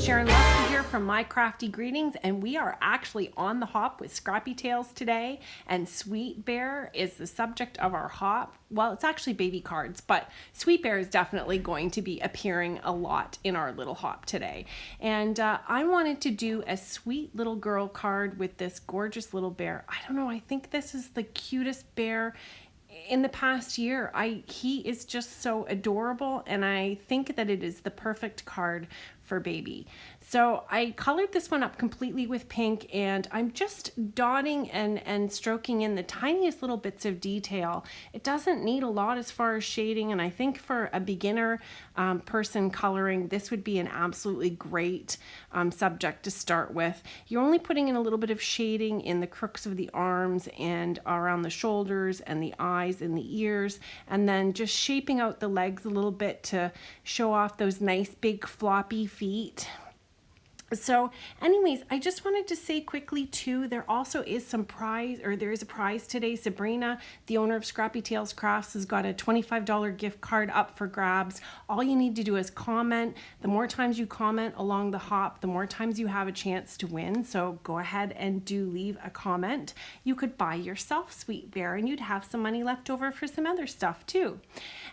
Sharon Lusky here from My Crafty Greetings, and we are actually on the hop with Scrappy Tails today, and Sweet Bear is the subject of our hop. Well, it's actually baby cards, but Sweet Bear is definitely going to be appearing a lot in our little hop today. And I wanted to do a sweet little girl card with this gorgeous little bear. I don't know, I think this is the cutest bear in the past year. He is just so adorable, and I think that it is the perfect card for baby. So I colored this one up completely with pink, and I'm just dotting and stroking in the tiniest little bits of detail. It doesn't need a lot as far as shading, and I think for a beginner person coloring, this would be an absolutely great subject to start with. You're only putting in a little bit of shading in the crooks of the arms and around the shoulders and the eyes and the ears, and then just shaping out the legs a little bit to show off those nice big floppy feet. So anyways, I just wanted to say quickly too, there also is some prize, or there is a prize today. Sabrina, the owner of Scrappy Tails Crafts, has got a $25 gift card up for grabs. All you need to do is comment. The more times you comment along the hop, the more times you have a chance to win. So go ahead and do leave a comment. You could buy yourself Sweet Bear, and you'd have some money left over for some other stuff too.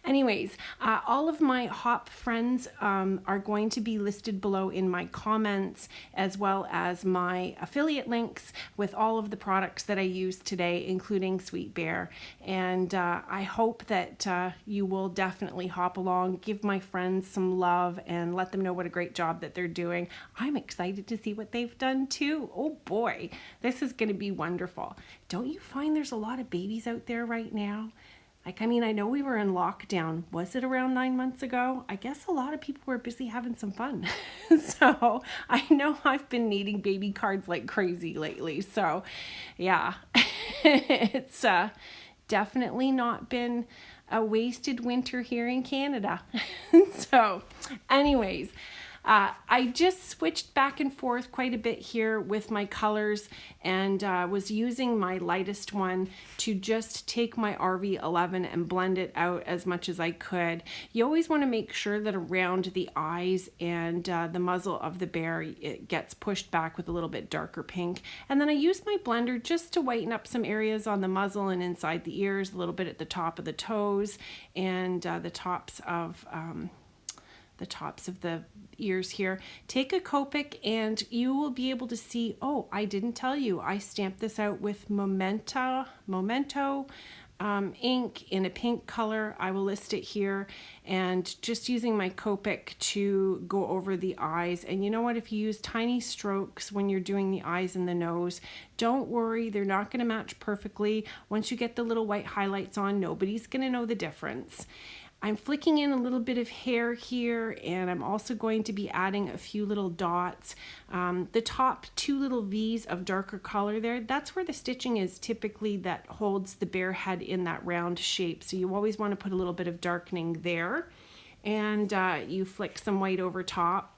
Anyways, all of my hop friends are going to be listed below in my comments, as well as my affiliate links with all of the products that I use today, including Sweet Bear. And I hope that you will definitely hop along, give my friends some love, and let them know what a great job that they're doing. I'm excited to see what they've done too. Oh boy, this is going to be wonderful. Don't you find there's a lot of babies out there right now? I mean, I know we were in lockdown. Was it around 9 months ago? I guess a lot of people were busy having some fun. So I know I've been needing baby cards like crazy lately. So yeah, it's definitely not been a wasted winter here in Canada. So anyways, I just switched back and forth quite a bit here with my colors, and was using my lightest one to just take my RV11 and blend it out as much as I could. You always want to make sure that around the eyes and the muzzle of the bear, it gets pushed back with a little bit darker pink. And then I used my blender just to whiten up some areas on the muzzle and inside the ears, a little bit at the top of the toes, and the tops of the ears here. Take a Copic and you will be able to see, oh, I didn't tell you, I stamped this out with Memento ink in a pink color. I will list it here, and just using my Copic to go over the eyes. And you know what, if you use tiny strokes when you're doing the eyes and the nose, don't worry, they're not going to match perfectly. Once you get the little white highlights on, nobody's going to know the difference. I'm flicking in a little bit of hair here, and I'm also going to be adding a few little dots. The top two little V's of darker color there, that's where the stitching is typically that holds the bear head in that round shape. So you always want to put a little bit of darkening there, and you flick some white over top.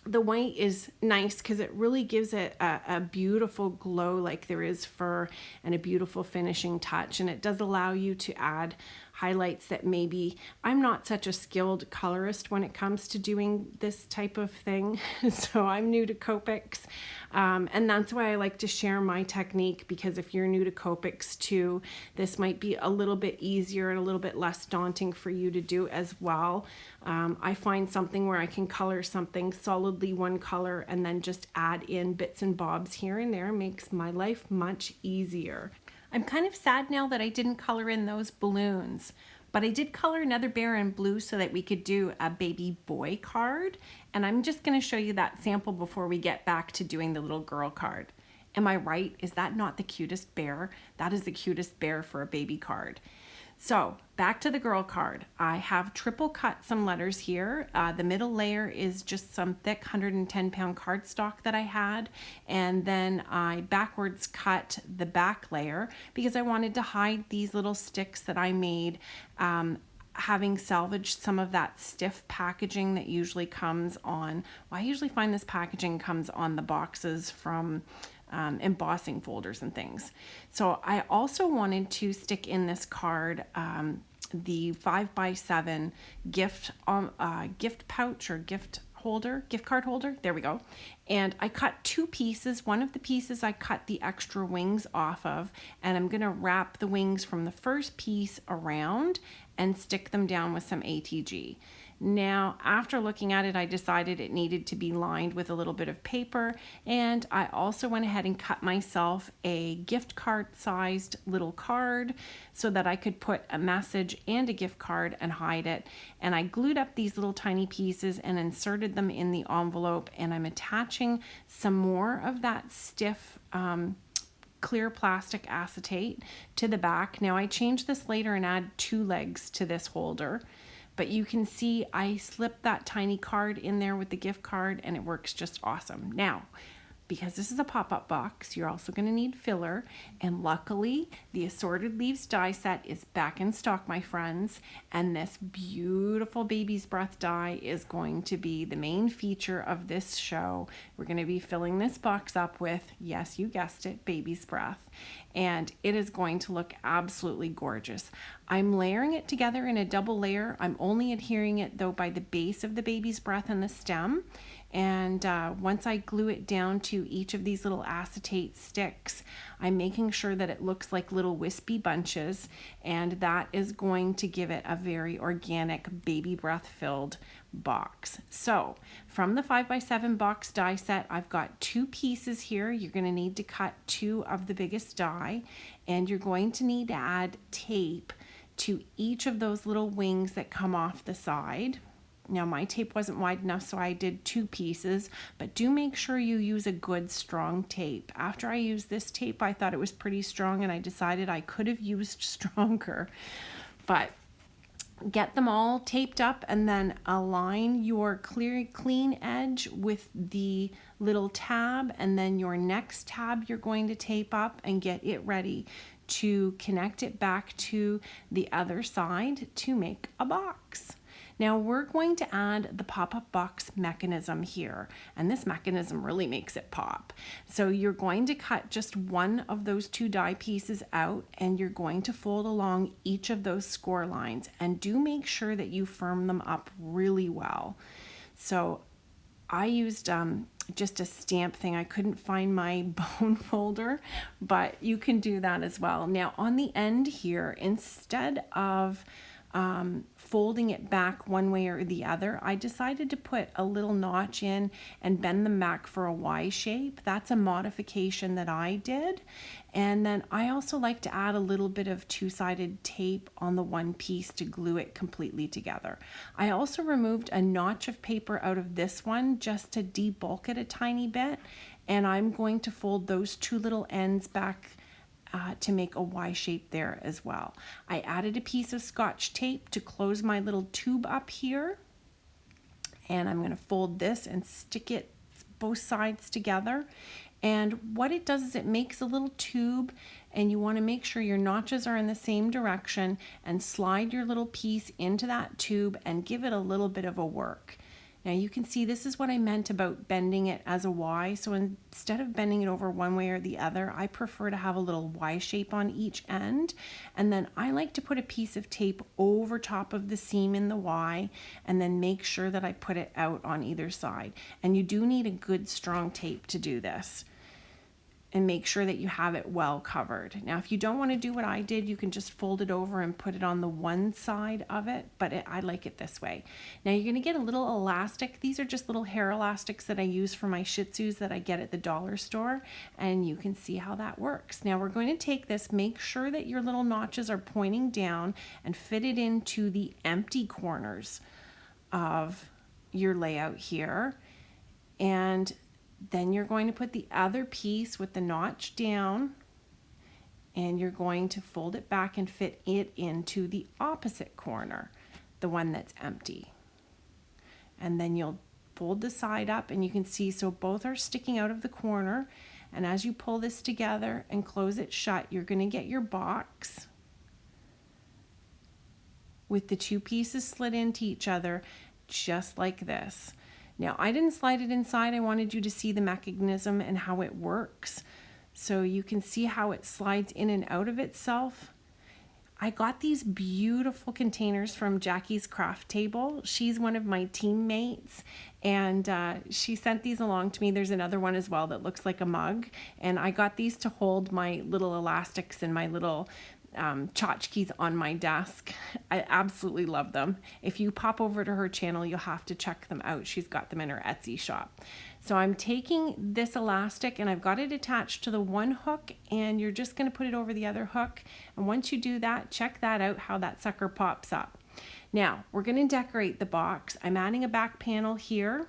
The white is nice because it really gives it a beautiful glow, like there is fur, and a beautiful finishing touch. And it does allow you to add highlights that maybe I'm not such a skilled colorist when it comes to doing this type of thing. So I'm new to Copics, and that's why I like to share my technique, because if you're new to Copics too, this might be a little bit easier and a little bit less daunting for you to do as well. I find something where I can color something solidly one color and then just add in bits and bobs here and there makes my life much easier. I'm kind of sad now that I didn't color in those balloons, but I did color another bear in blue so that we could do a baby boy card. And I'm just going to show you that sample before we get back to doing the little girl card. Am I right? Is that not the cutest bear? That is the cutest bear for a baby card. So back to the girl card. I have triple cut some letters here. The middle layer is just some thick 110-pound cardstock that I had, and then I backwards cut the back layer because I wanted to hide these little sticks that I made, having salvaged some of that stiff packaging that usually comes on. Well, I usually find this packaging comes on the boxes from embossing folders and things. So I also wanted to stick in this card the 5x7 gift pouch or gift holder, gift card holder. There we go. And I cut 2 pieces. One of the pieces I cut the extra wings off of, and I'm going to wrap the wings from the first piece around and stick them down with some ATG. Now, after looking at it, I decided it needed to be lined with a little bit of paper, and I also went ahead and cut myself a gift card sized little card so that I could put a message and a gift card and hide it. And I glued up these little tiny pieces and inserted them in the envelope, and I'm attaching some more of that stiff clear plastic acetate to the back. Now, I changed this later and add 2 legs to this holder. But you can see I slipped that tiny card in there with the gift card, and it works just awesome. Now, because this is a pop-up box, you're also going to need filler, and luckily the Assorted Leaves die set is back in stock, my friends, and this beautiful Baby's Breath die is going to be the main feature of this show. We're going to be filling this box up with, yes, you guessed it, Baby's Breath, and it is going to look absolutely gorgeous. I'm layering it together in a double layer. I'm only adhering it though by the base of the Baby's Breath and the stem. And once I glue it down to each of these little acetate sticks, I'm making sure that it looks like little wispy bunches, and that is going to give it a very organic Baby Breath filled box. So from the 5x7 box die set, I've got 2 pieces here. You're going to need to cut 2 of the biggest die, and you're going to need to add tape to each of those little wings that come off the side. Now, my tape wasn't wide enough, so I did 2 pieces, but do make sure you use a good strong tape. After I used this tape, I thought it was pretty strong, and I decided I could have used stronger. But get them all taped up, and then align your clean edge with the little tab, and then your next tab you're going to tape up and get it ready to connect it back to the other side to make a box. Now we're going to add the pop-up box mechanism here, and this mechanism really makes it pop. So you're going to cut just one of those 2 die pieces out, and you're going to fold along each of those score lines, and do make sure that you firm them up really well. So I used just a stamp thing. I couldn't find my bone folder, but you can do that as well. Now on the end here, instead of folding it back one way or the other, I decided to put a little notch in and bend them back for a Y shape. That's a modification that I did. And then I also like to add a little bit of 2-sided tape on the one piece to glue it completely together. I also removed a notch of paper out of this one just to debulk it a tiny bit, and I'm going to fold those 2 little ends back to make a Y shape there as well. I added a piece of Scotch tape to close my little tube up here, and I'm going to fold this and stick it both sides together. And what it does is it makes a little tube, and you want to make sure your notches are in the same direction, and slide your little piece into that tube and give it a little bit of a work. Now you can see this is what I meant about bending it as a Y. So instead of bending it over one way or the other, I prefer to have a little Y shape on each end. And then I like to put a piece of tape over top of the seam in the Y, and then make sure that I put it out on either side. And you do need a good strong tape to do this, and make sure that you have it well covered. Now, if you don't want to do what I did, you can just fold it over and put it on the one side of it, but I like it this way. Now, you're going to get a little elastic. These are just little hair elastics that I use for my Shih Tzus that I get at the dollar store, and you can see how that works. Now, we're going to take this, make sure that your little notches are pointing down, and fit it into the empty corners of your layout here. And then you're going to put the other piece with the notch down, and you're going to fold it back and fit it into the opposite corner, the one that's empty. And then you'll fold the side up, and you can see, so both are sticking out of the corner. And as you pull this together and close it shut, you're going to get your box with the 2 pieces slid into each other, just like this. Now, I didn't slide it inside. I wanted you to see the mechanism and how it works. So you can see how it slides in and out of itself. I got these beautiful containers from Jackie's Craft Table. She's one of my teammates, and she sent these along to me. There's another one as well that looks like a mug, and I got these to hold my little elastics and my little tchotchkes on my desk. I absolutely love them. If you pop over to her channel, you'll have to check them out. She's got them in her Etsy shop. So I'm taking this elastic and I've got it attached to the one hook, and you're just going to put it over the other hook. And once you do that, check that out, how that sucker pops up. Now we're going to decorate the box. I'm adding a back panel here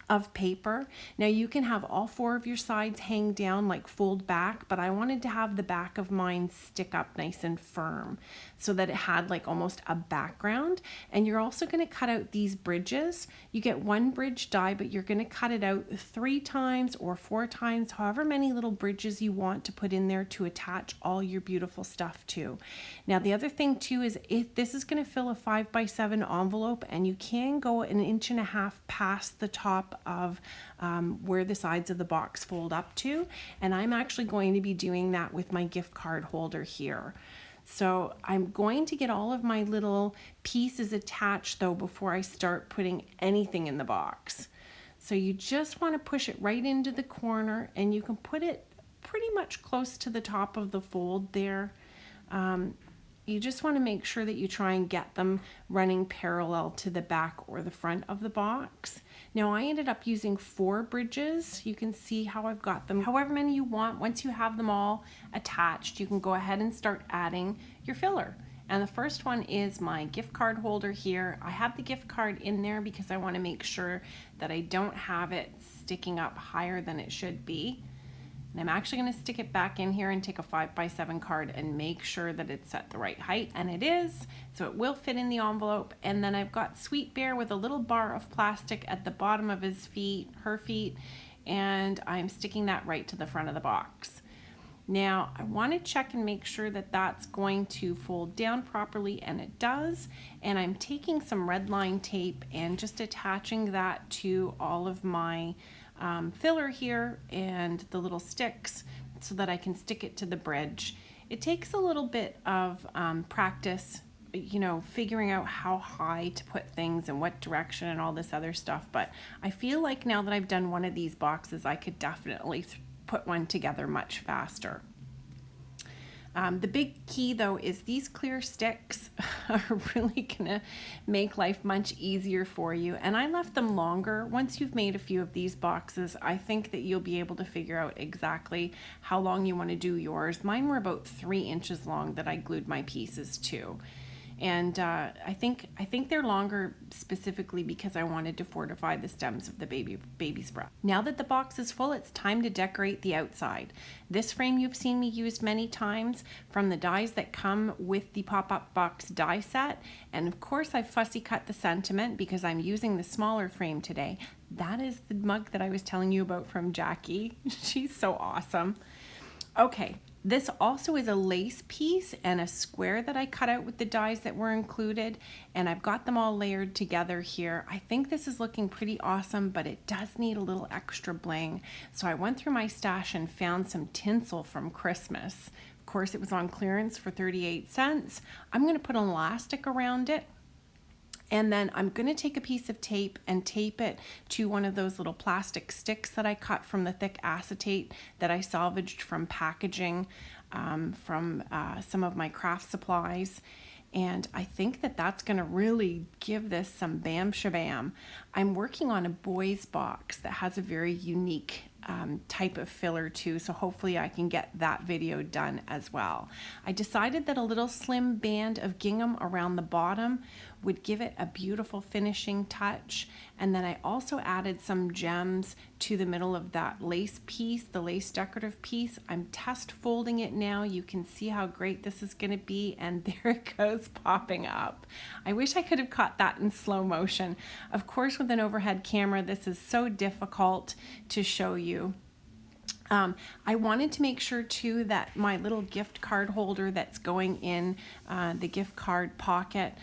of paper. Now you can have all 4 of your sides hang down, like fold back, but I wanted to have the back of mine stick up nice and firm so that it had like almost a background. And you're also going to cut out these bridges. You get 1 bridge die, but you're going to cut it out 3 times or 4 times, however many little bridges you want to put in there to attach all your beautiful stuff to. Now the other thing too is, if this is going to fill a 5x7 envelope, and you can go 1.5 inches past the top of where the sides of the box fold up to, and I'm actually going to be doing that with my gift card holder here. So I'm going to get all of my little pieces attached though before I start putting anything in the box. So you just want to push it right into the corner, and you can put it pretty much close to the top of the fold there. You just want to make sure that you try and get them running parallel to the back or the front of the box. Now I ended up using 4 bridges. You can see how I've got them. However many you want. Once you have them all attached, you can go ahead and start adding your filler. And the first one is my gift card holder here. I have the gift card in there because I want to make sure that I don't have it sticking up higher than it should be. And I'm actually going to stick it back in here and take a 5x7 card and make sure that it's at the right height, and it is, so it will fit in the envelope. And then I've got Sweet Bear with a little bar of plastic at the bottom of his feet, her feet, and I'm sticking that right to the front of the box. Now I want to check and make sure that that's going to fold down properly, and it does. And I'm taking some red line tape and just attaching that to all of my filler here and the little sticks so that I can stick it to the bridge. It takes a little bit of practice, you know, figuring out how high to put things and what direction and all this other stuff, but I feel like now that I've done one of these boxes, I could definitely put one together much faster. The big key though is these clear sticks are really gonna make life much easier for you, and I left them longer. Once you've made a few of these boxes, I think that you'll be able to figure out exactly how long you want to do yours. Mine were about 3 inches long that I glued my pieces to. And I think they're longer specifically because I wanted to fortify the stems of the baby's breath. Now that the box is full, it's time to decorate the outside. This frame you've seen me use many times from the dies that come with the pop-up box die set. And of course I fussy cut the sentiment because I'm using the smaller frame today. That is the mug that I was telling you about from Jackie. She's so awesome. Okay. This also is a lace piece and a square that I cut out with the dies that were included, and I've got them all layered together here. I think this is looking pretty awesome, but it does need a little extra bling. So I went through my stash and found some tinsel from Christmas. Of course, it was on clearance for 38 cents. I'm going to put an elastic around it. And then I'm going to take a piece of tape and tape it to one of those little plastic sticks that I cut from the thick acetate that I salvaged from packaging from some of my craft supplies. And I think that that's going to really give this some bam shabam. I'm working on a boys box that has a very unique type of filler too, so hopefully I can get that video done as well. I decided that a little slim band of gingham around the bottom would give it a beautiful finishing touch, and then I also added some gems to the middle of that lace piece, the lace decorative piece. I'm test folding it now. You can see how great this is going to be, and there it goes popping up. I wish I could have caught that in slow motion. Of course, with an overhead camera, this is so difficult to show you. I wanted to make sure too that my little gift card holder that's going in the gift card pocket,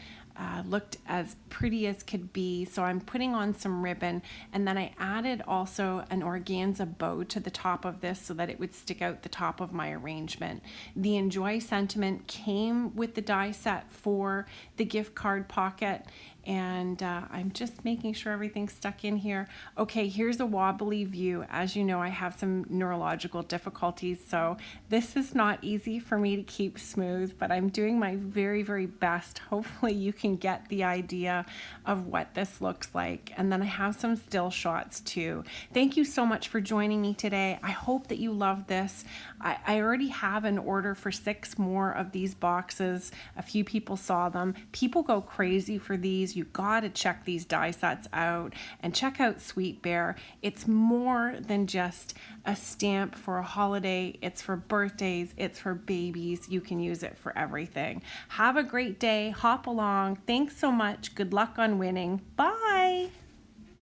looked as pretty as could be. So I'm putting on some ribbon, and then I added also an organza bow to the top of this so that it would stick out the top of my arrangement. The Enjoy sentiment came with the die set for the gift card pocket, and I'm just making sure everything's stuck in here. Okay, here's a wobbly view. As you know, I have some neurological difficulties, so this is not easy for me to keep smooth, but I'm doing my very, very best. Hopefully you can get the idea of what this looks like. And then I have some still shots too. Thank you so much for joining me today. I hope that you love this. I already have an order for 6 more of these boxes. A few people saw them. People go crazy for these. You gotta check these die sets out and check out Sweet Bear. It's more than just a stamp for a holiday. It's for birthdays. It's for babies. You can use it for everything. Have a great day. Hop along. Thanks so much. Good luck on winning. Bye.